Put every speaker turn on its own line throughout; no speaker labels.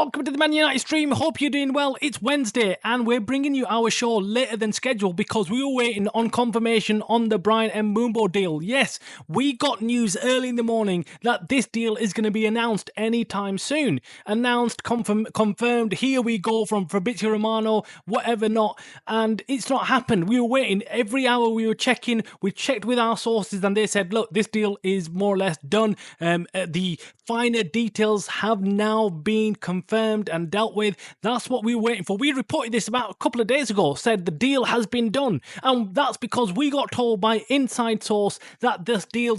Welcome to the Man United stream. Hope you're doing well. It's Wednesday and we're bringing you our show later than scheduled because we were waiting on confirmation on the Brian Mbeumo deal. Yes, we got news early in the morning that this deal is going to be announced anytime soon. Announced, confirmed, here we go from Fabrizio Romano, whatever not. And it's not happened. We were waiting. Every hour we were checking. We checked with our sources and they said, look, this deal is more or less done. The finer details have now been confirmed and dealt with. That's what we were waiting for. We reported this about a couple of days ago, said the deal has been done, and that's because we got told by inside source that this deal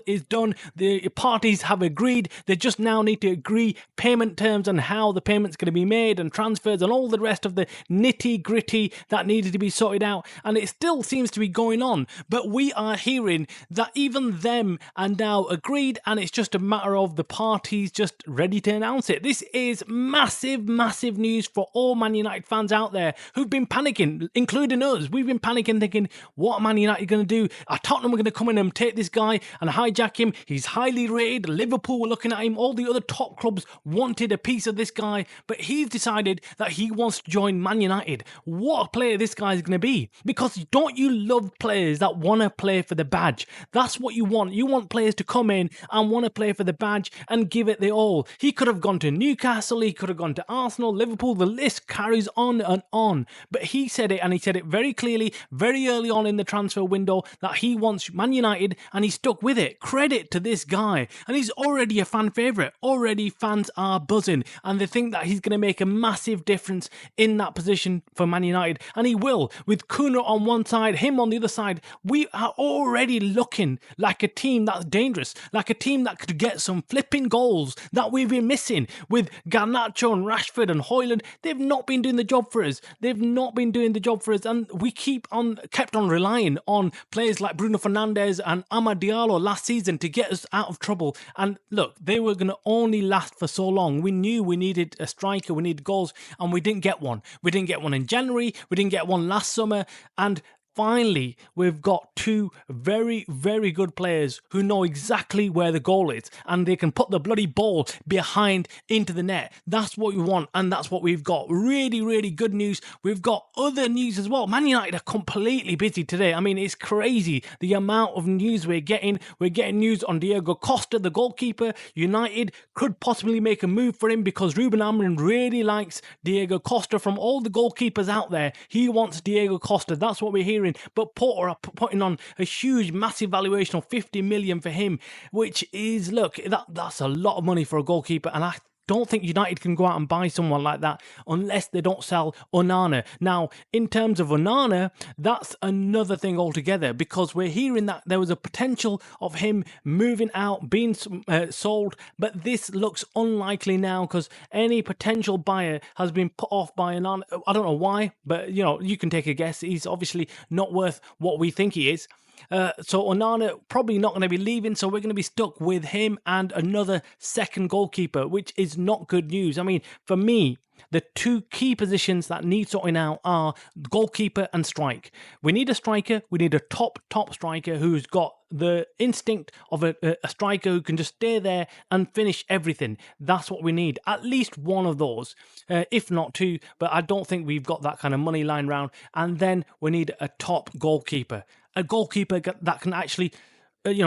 is done. The parties have agreed. They just now need to agree payment terms and how the payment's going to be made and transfers and all the rest of the nitty gritty that needed to be sorted out, and it still seems to be going on. But we are hearing that even them are now agreed, and it's just a matter of the parties just ready to announce it. This is massive news for all Man United fans out there who've been panicking, including us. We've been panicking, thinking, what are Man United going to do? Are Tottenham going to come in and take this guy and hijack him? He's highly rated. Liverpool were looking at him. All the other top clubs wanted a piece of this guy, but he's decided that he wants to join Man United. What a player this guy is going to be. Because don't you love players that want to play for the badge? That's what you want. You want players to come in and want to play for the badge and give it the all. He could have gone to Newcastle, he could have gone to Arsenal, Liverpool, the list carries on and on. But he said it, and he said it very clearly, very early on in the transfer window, that he wants Man United, and he stuck with it. Credit to this guy. And he's already a fan favourite. Already fans are buzzing, and they think that he's going to make a massive difference in that position for Man United. And he will. With Kuna on one side, him on the other side, we are already looking like a team that's dangerous, like a team that could get some flipping goals that we've been missing. With Garnacho and Rashford and Højlund, they've not been doing the job for us. They've not been doing the job for us, and we kept on relying on players like Bruno Fernandes and Amad Diallo last season to get us out of trouble. And look, they were going to only last for so long. We knew we needed a striker, we needed goals, and we didn't get one. We didn't get one in January, we didn't get one last summer, and finally, we've got two very good players who know exactly where the goal is, and they can put the bloody ball behind into the net. That's what we want, and that's what we've got. Really good news. We've got other news as well. Man United are completely busy today. I mean, it's crazy the amount of news we're getting. We're getting news on Diego Costa, the goalkeeper. United could possibly make a move for him because Ruben Amorim really likes Diego Costa. From all the goalkeepers out there, he wants Diego Costa. That's what we're hearing. But Porter are putting on a huge, massive valuation of 50 million for him, which is, look, that's a lot of money for a goalkeeper, and I don't think United can go out and buy someone like that unless they don't sell Onana. Now, in terms of Onana, that's another thing altogether, because we're hearing that there was a potential of him moving out, being sold, but this looks unlikely now because any potential buyer has been put off by Onana. I don't know why, but you can take a guess. He's obviously not worth what we think he is. So Onana probably not going to be leaving, so we're going to be stuck with him and another second goalkeeper, which is not good news. I mean, for me, the two key positions that need sorting out are goalkeeper and strike. We need a striker. We need a top striker who's got the instinct of a striker who can just stay there and finish everything. That's what we need. At least one of those, if not two, but I don't think we've got that kind of money lying around. And then we need a top goalkeeper. A goalkeeper that can actually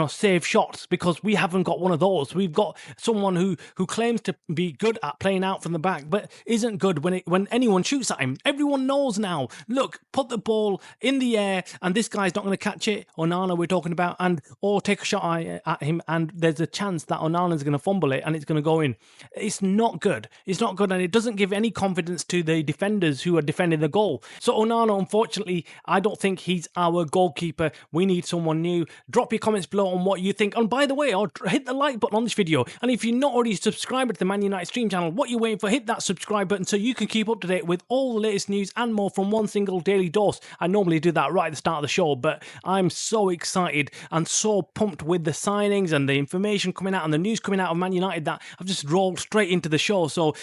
save shots, because we haven't got one of those. We've got someone who claims to be good at playing out from the back, but isn't good when anyone shoots at him. Everyone knows now. Look, put the ball in the air, and this guy's not going to catch it. Onana we're talking about, or take a shot at him, and there's a chance that Onana's going to fumble it and it's going to go in. It's not good. It's not good, and it doesn't give any confidence to the defenders who are defending the goal. So Onana, unfortunately, I don't think he's our goalkeeper. We need someone new. Drop your comments below on what you think. And by the way, I'll hit the like button on this video. And if you're not already subscribed to the Man United stream channel, what you're waiting for, hit that subscribe button so you can keep up to date with all the latest news and more from one single daily dose. I normally do that right at the start of the show, but I'm so excited and so pumped with the signings and the information coming out and the news coming out of Man United that I've just rolled straight into the show. So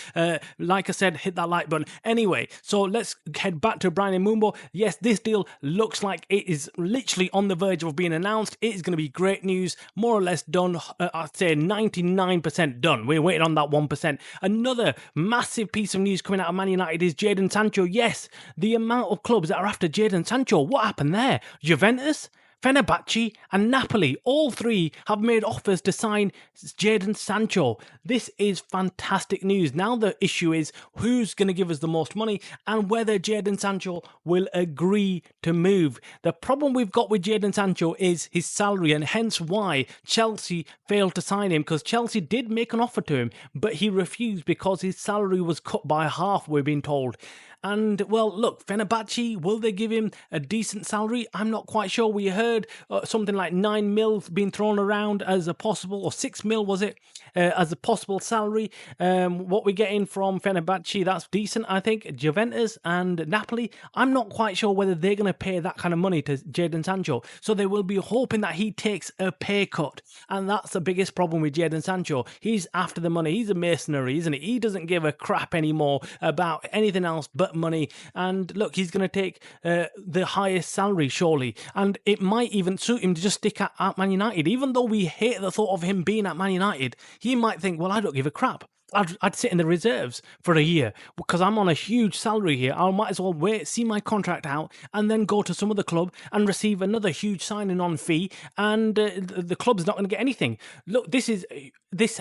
like I said, hit that like button. Anyway, so let's head back to Brian Mumbbo. Yes, this deal looks like it is literally on the verge of being announced. It is going to be great news, more or less done. I'd say 99% done. We're waiting on that 1%. Another massive piece of news coming out of Man United is Jadon Sancho. Yes, the amount of clubs that are after Jadon Sancho. What happened there? Juventus, Fenerbahce and Napoli, all three have made offers to sign Jadon Sancho. This is fantastic news. Now the issue is who's going to give us the most money and whether Jadon Sancho will agree to move. The problem we've got with Jadon Sancho is his salary, and hence why Chelsea failed to sign him, because Chelsea did make an offer to him, but he refused because his salary was cut by half, we're being told. And, well, look, Fenerbahce, will they give him a decent salary? I'm not quite sure. We heard something like 9 mil being thrown around as a possible, or 6 mil was it, as a possible salary. What we're getting from Fenerbahce, that's decent, I think. Juventus and Napoli, I'm not quite sure whether they're going to pay that kind of money to Jadon Sancho. So they will be hoping that he takes a pay cut. And that's the biggest problem with Jadon Sancho. He's after the money. He's a mercenary, isn't he? He doesn't give a crap anymore about anything else but money. And look, he's going to take the highest salary, surely. And it might even suit him to just stick at Man United. Even though we hate the thought of him being at Man United, he might think, well, I don't give a crap. I'd sit in the reserves for a year because I'm on a huge salary here. I might as well wait, see my contract out, and then go to some other club and receive another huge signing on fee, and the club's not going to get anything. Look, this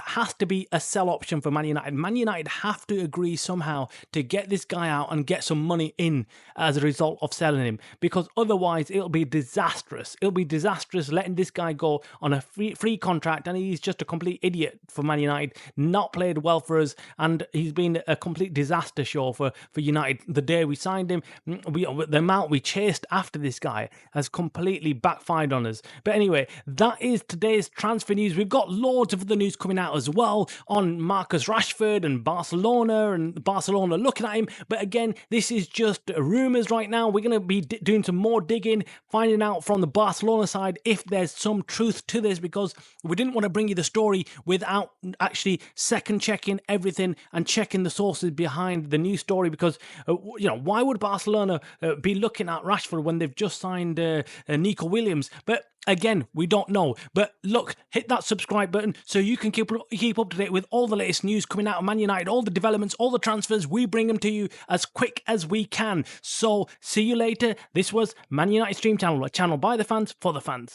has to be a sell option for Man United. Man United have to agree somehow to get this guy out and get some money in as a result of selling him, because otherwise it'll be disastrous. It'll be disastrous letting this guy go on a free contract, and he's just a complete idiot for Man United, not played well for us, and he's been a complete disaster show for United. The day we signed him, the amount we chased after this guy has completely backfired on us. But anyway, that is today's transfer news. We've got loads of other news coming out as well on Marcus Rashford and Barcelona looking at him. But again, this is just rumours right now. We're going to be doing some more digging, finding out from the Barcelona side if there's some truth to this, because we didn't want to bring you the story without actually second checking everything and checking the sources behind the news story, because why would Barcelona be looking at Rashford when they've just signed Nico Williams? But again, we don't know. But look, hit that subscribe button so you can keep up to date with all the latest news coming out of Man United, all the developments, all the transfers. We bring them to you as quick as we can. So see you later. This was Man United Stream Channel, a channel by the fans for the fans.